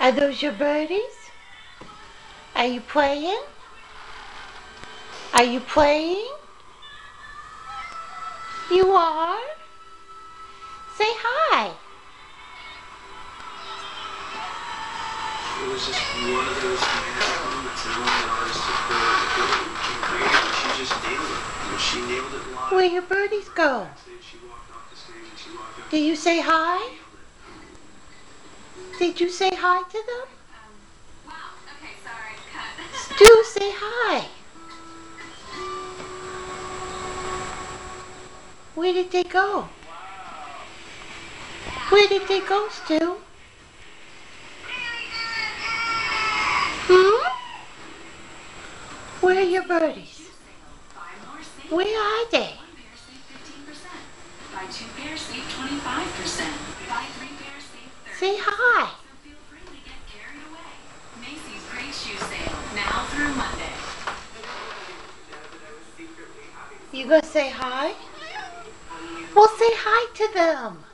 Are those your birdies? Are you playing? Are you playing? You are? Say hi. It was just one of those magic moments that only an artist could create. She just nailed it. And she nailed it live. Where your birdies go? She walked off the stage and she walked up. Did you say hi? Did you say hi to them? Wow, okay, sorry, cut. Stu, say hi. Where did they go? Where did they go, Stu? Where are your birdies? Where are they? Buy 2 pairs, save 25%. Buy 3 pairs, save 30%. Say hi. So feel free to get carried away. Macy's Great Shoe Sale, now through Monday. You gonna say hi? Well, say hi to them.